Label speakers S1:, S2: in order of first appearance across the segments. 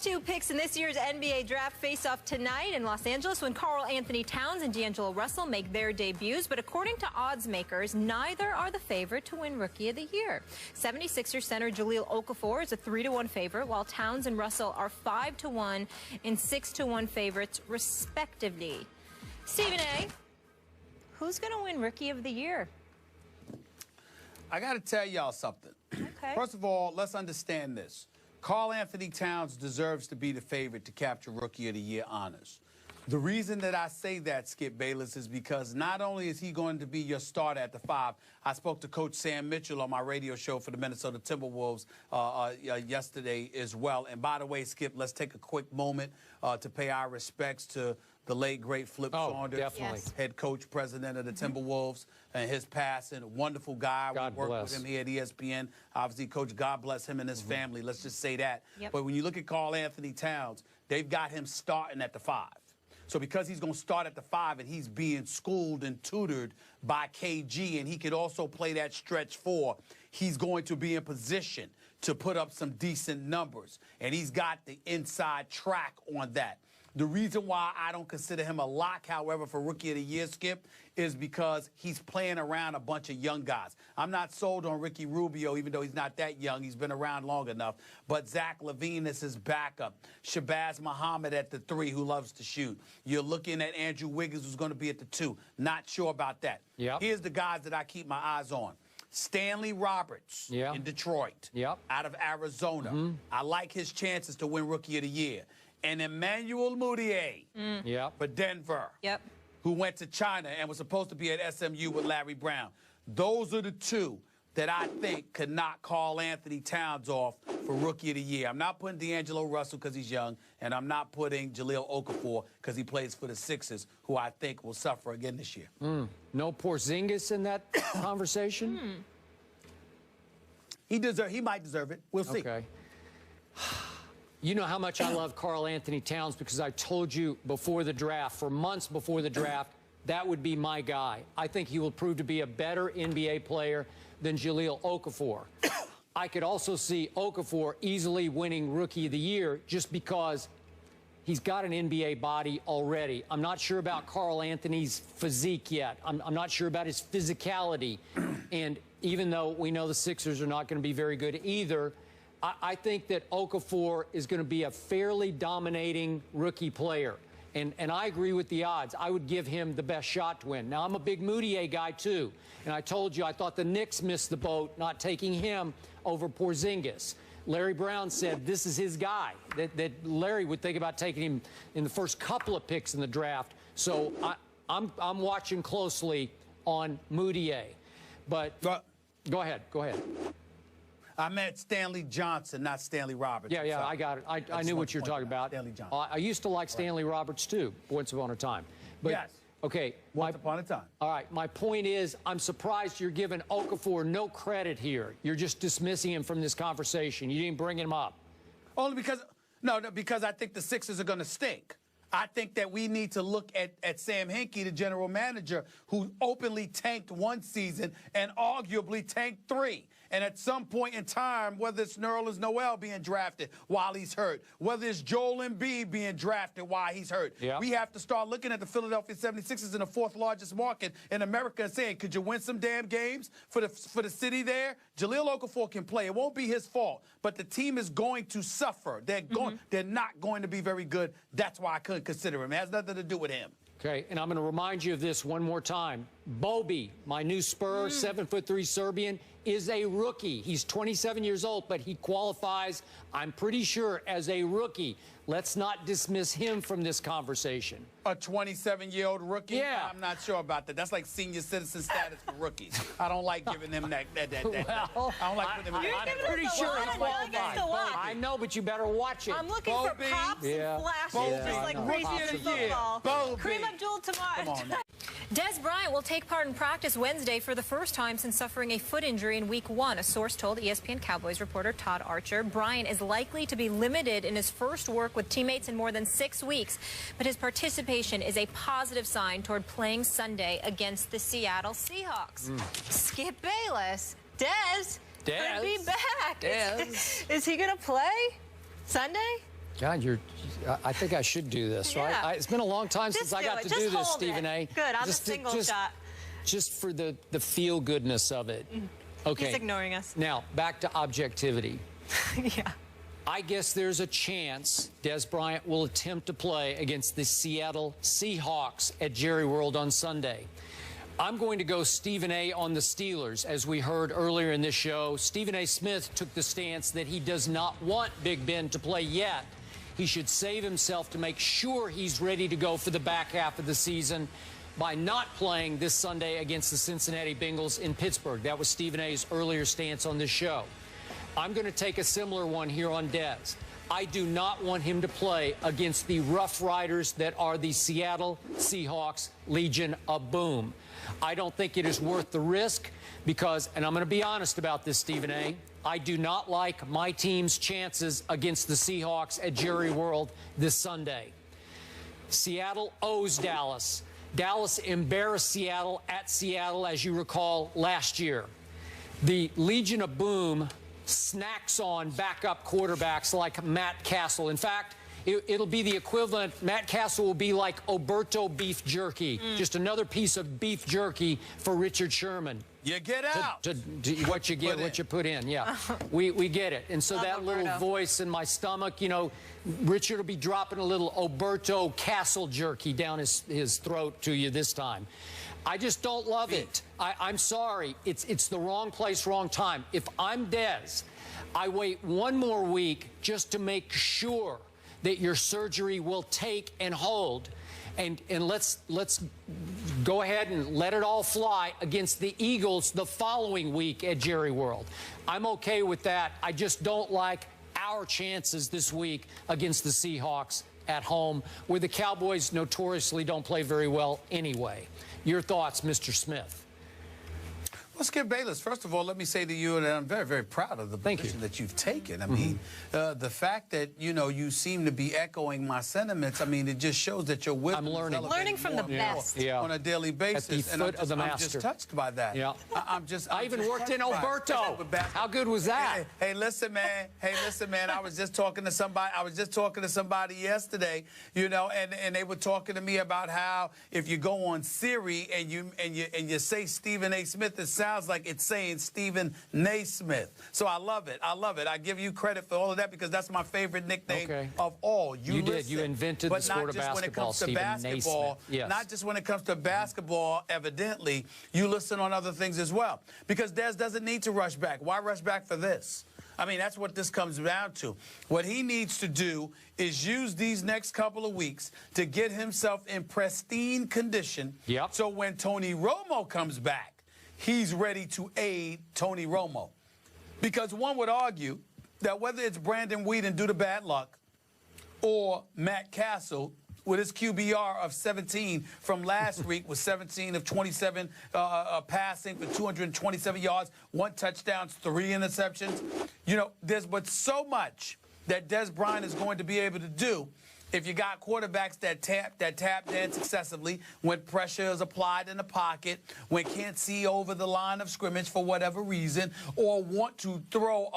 S1: Two picks in this year's NBA draft face off tonight in Los Angeles when Karl Anthony Towns and D'Angelo Russell make their debuts. But according to odds makers, neither are the favorite to win Rookie of the Year. 76ers center Jahlil Okafor is a 3-1 favorite, while Towns and Russell are 5-1 and 6-1 favorites, respectively. Stephen A., who's going to win Rookie of the Year?
S2: I got to tell y'all something.
S1: Okay.
S2: First of all, let's understand this. Karl Anthony Towns deserves to be the favorite to capture Rookie of the Year honors. The reason that I say that, Skip Bayless, is because not only is he going to be your starter at the 5, I spoke to Coach Sam Mitchell on my radio show for the Minnesota Timberwolves yesterday as well. And by the way, Skip, let's take a quick moment to pay our respects to the late, great Flip Saunders,
S3: definitely.
S1: Yes.
S2: head coach, president of the Timberwolves, and his passing. A wonderful guy.
S3: God
S2: We worked
S3: bless.
S2: with him here at ESPN. Obviously, Coach, God bless him and his family. Let's just say that.
S1: Yep.
S2: But when you look at Karl Anthony Towns, they've got him starting at the 5. So because he's going to start at the 5 and he's being schooled and tutored by KG, and he could also play that stretch 4, he's going to be in position to put up some decent numbers. And he's got the inside track on that. The reason why I don't consider him a lock, however, for Rookie of the Year, Skip, is because he's playing around a bunch of young guys. I'm not sold on Ricky Rubio, even though he's not that young. He's been around long enough. But Zach LaVine is his backup. Shabazz Muhammad at the 3, who loves to shoot. You're looking at Andrew Wiggins, who's going to be at the 2. Not sure about that.
S3: Yep.
S2: Here's the guys that I keep my eyes on. Stanley Roberts in Detroit, out of Arizona. I like his chances to win Rookie of the Year. And Emmanuel Mudiay for Denver, who went to China and was supposed to be at SMU with Larry Brown. Those are the 2 that I think could knock Karl Anthony Towns off for Rookie of the Year. I'm not putting D'Angelo Russell because he's young, and I'm not putting Jahlil Okafor because he plays for the Sixers, who I think will suffer again this year.
S3: No Porzingis in that conversation?
S2: He might deserve it. We'll see.
S3: Okay. You know how much I love Karl Anthony Towns because I told you before the draft, for months before the draft, that would be my guy. I think he will prove to be a better NBA player than Jahlil Okafor. I could also see Okafor easily winning Rookie of the Year just because he's got an NBA body already. I'm not sure about Karl Anthony's physique yet. I'm not sure about his physicality. And even though we know the Sixers are not going to be very good either, I think that Okafor is going to be a fairly dominating rookie player. And I agree with the odds. I would give him the best shot to win. Now, I'm a big Mudiay guy, too. And I told you I thought the Knicks missed the boat not taking him over Porzingis. Larry Brown said this is his guy, that Larry would think about taking him in the first couple of picks in the draft. So I'm watching closely on Mudiay. But go ahead.
S2: I meant Stanley Johnson, not Stanley Roberts.
S3: Yeah, I got it. I knew what you're talking about.
S2: Stanley Johnson.
S3: I used to like Stanley Roberts, too, once upon a time. But,
S2: yes.
S3: Okay.
S2: Once upon a time.
S3: All right. My point is, I'm surprised you're giving Okafor no credit here. You're just dismissing him from this conversation. You didn't bring him up.
S2: Only because, because I think the Sixers are going to stink. I think that we need to look at Sam Hinkie, the general manager, who openly tanked 1 season and arguably tanked 3. And at some point in time, whether it's Nerlens Noel being drafted while he's hurt, whether it's Joel Embiid being drafted while he's hurt, we have to start looking at the Philadelphia 76ers in the 4th largest market in America and saying, could you win some damn games for the city there? Jahlil Okafor can play. It won't be his fault, but the team is going to suffer. They're not going to be very good. That's why I couldn't consider him. It has nothing to do with him.
S3: Okay, and I'm going to remind you of this one more time. Bobby, my new Spur, 7'3" Serbian, is a rookie. He's 27 years old, but he qualifies, I'm pretty sure, as a rookie. Let's not dismiss him from this conversation.
S2: A 27-year-old rookie?
S3: Yeah.
S2: I'm not sure about that. That's like senior citizen status for rookies. I don't like giving him that.
S3: Well,
S2: I don't like putting him in that.
S3: I'm pretty sure he qualifies. I know, but you better watch it.
S1: I'm looking for pops and flashes, just like crazy in football. Kareem Abdul-Jabbar.
S2: Come on now.
S1: Des Bryant will take part in practice Wednesday for the first time since suffering a foot injury in Week 1. A source told ESPN Cowboys reporter Todd Archer Bryant is likely to be limited in his first work with teammates in more than 6 weeks, but his participation is a positive sign toward playing Sunday against the Seattle Seahawks. Skip Bayless, Des could be back.
S3: Des.
S1: Is he going to play Sunday?
S3: God, I think I should do this,
S1: Yeah.
S3: right? It's been a long time since I got to do this, Stephen A.
S1: Good, on the single shot.
S3: Just for the feel-goodness of it. Okay.
S1: He's ignoring us.
S3: Now, back to objectivity.
S1: Yeah.
S3: I guess there's a chance Des Bryant will attempt to play against the Seattle Seahawks at Jerry World on Sunday. I'm going to go Stephen A. on the Steelers. As we heard earlier in this show, Stephen A. Smith took the stance that he does not want Big Ben to play yet. He should save himself to make sure he's ready to go for the back half of the season by not playing this Sunday against the Cincinnati Bengals in Pittsburgh. That was Stephen A.'s earlier stance on this show. I'm going to take a similar one here on Des. I do not want him to play against the Rough Riders that are the Seattle Seahawks Legion of Boom. I don't think it is worth the risk because, and I'm going to be honest about this, Stephen A., I do not like my team's chances against the Seahawks at Jerry World this Sunday. Seattle owes Dallas. Dallas embarrassed Seattle at Seattle, as you recall, last year. The Legion of Boom snacks on backup quarterbacks like Matt Castle. In fact, it'll be the equivalent. Matt Castle will be like Oberto beef jerky, just another piece of beef jerky for Richard Sherman.
S2: You get out.
S3: What you get, what you put in. Yeah, we get it. And so that little voice in my stomach, you know, Richard will be dropping a little Oberto Castle jerky down his throat to you this time. I just don't love it. I'm sorry. It's the wrong place, wrong time. If I'm Des, I wait one more week just to make sure that your surgery will take and hold. And let's go ahead and let it all fly against the Eagles the following week at Jerry World. I'm okay with that. I just don't like our chances this week against the Seahawks at home, where the Cowboys notoriously don't play very well anyway. Your thoughts, Mr. Smith?
S2: Well, Skip Bayless, first of all, let me say to you that I'm very, very proud of the position that you've taken. I mean, the fact that, you know, you seem to be echoing my sentiments, I mean, it just shows that you're willing.
S3: I'm learning.
S1: Learning from the best.
S2: On a daily basis.
S3: At the foot of the master.
S2: I'm just touched by that.
S3: Yeah.
S2: I
S3: even worked in Oberto. How good was that?
S2: Hey, listen, man. I was just talking to somebody yesterday, you know, and they were talking to me about how if you go on Siri and you say Stephen A. Smith, it sounds like it's saying Stephen Naismith. So I love it. I give you credit for all of that because that's my favorite nickname of all. You did.
S3: You invented the sport of basketball, Stephen Naismith. Yes.
S2: Not just when it comes to basketball, evidently, you listen on other things as well. Because Des doesn't need to rush back. Why rush back for this? I mean, that's what this comes down to. What he needs to do is use these next couple of weeks to get himself in pristine condition. So when Tony Romo comes back, he's ready to aid Tony Romo. Because one would argue that whether it's Brandon Whedon due to bad luck or Matt Castle with his QBR of 17 from last week with 17 of 27 passing for 227 yards, 1 touchdown, 3 interceptions. You know, there's but so much that Des Bryant is going to be able to do if you got quarterbacks that tap dance excessively when pressure is applied in the pocket, when can't see over the line of scrimmage for whatever reason, or want to throw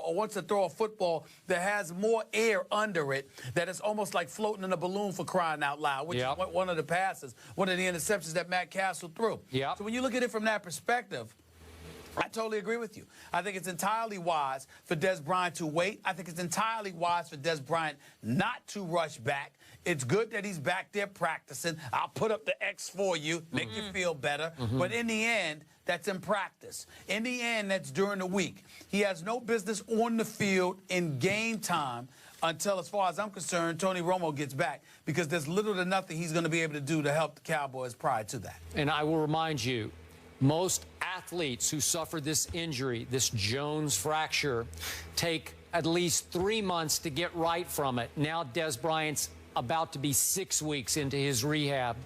S2: wants to throw a football that has more air under it, that is almost like floating in a balloon, for crying out loud, which is one of the passes, one of the interceptions that Matt Castle threw. So when you look at it from that perspective, I totally agree with you. I think it's entirely wise for Des Bryant to wait. I think it's entirely wise for Des Bryant not to rush back. It's good that he's back there practicing. I'll put up the X for you, make you feel better. But in the end, that's in practice. In the end, that's during the week. He has no business on the field in game time until, as far as I'm concerned, Tony Romo gets back, because there's little to nothing he's going to be able to do to help the Cowboys prior to that.
S3: And I will remind you, most athletes who suffer this injury, this Jones fracture, take at least 3 months to get right from it. Now Des Bryant's about to be 6 weeks into his rehab.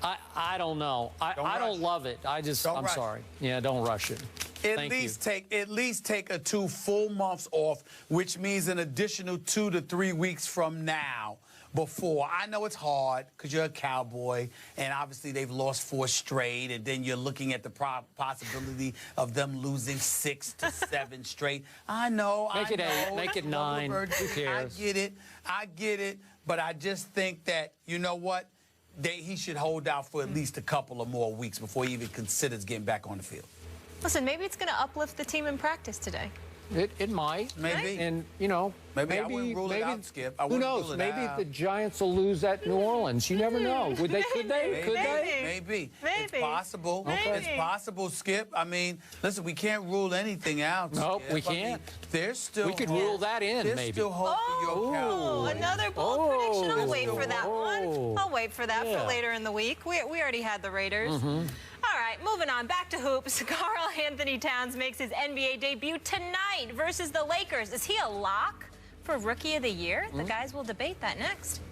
S3: I don't know. I don't love it. I'm sorry. Yeah, don't rush it.
S2: At least take a 2 full months off, which means an additional 2 to 3 weeks from now, before. I know it's hard because you're a Cowboy, and obviously they've lost 4 straight, and then you're looking at the possibility of them losing 6 to 7 straight. I know.
S3: Make it 8, make it 9. Who cares?
S2: I get it. But I just think that, you know what? He should hold out for at least a couple of more weeks before he even considers getting back on the field.
S1: Listen, maybe it's going to uplift the team in practice today.
S3: It might.
S2: Maybe.
S3: And, you know,
S2: maybe I wouldn't rule it out, Skip.
S3: Who knows? Maybe the Giants will lose at New Orleans. You never know. Could they?
S2: Maybe.
S1: Maybe.
S2: It's possible.
S1: Maybe.
S2: It's possible, Skip. I mean, listen, we can't rule anything out,
S3: Nope,
S2: Skip.
S3: we can't.
S2: There's still
S3: We could rule that in,
S2: there's
S3: maybe.
S2: still hope for your Cowboys.
S1: Another bold prediction. I'll wait for that one.
S3: Oh.
S1: I'll wait for that
S3: Yeah.
S1: for later in the week. We already had the Raiders. All right, moving on. Back to hoops. Karl Anthony Towns makes his NBA debut tonight versus the Lakers. Is he a lock for Rookie of the Year? The guys will debate that next.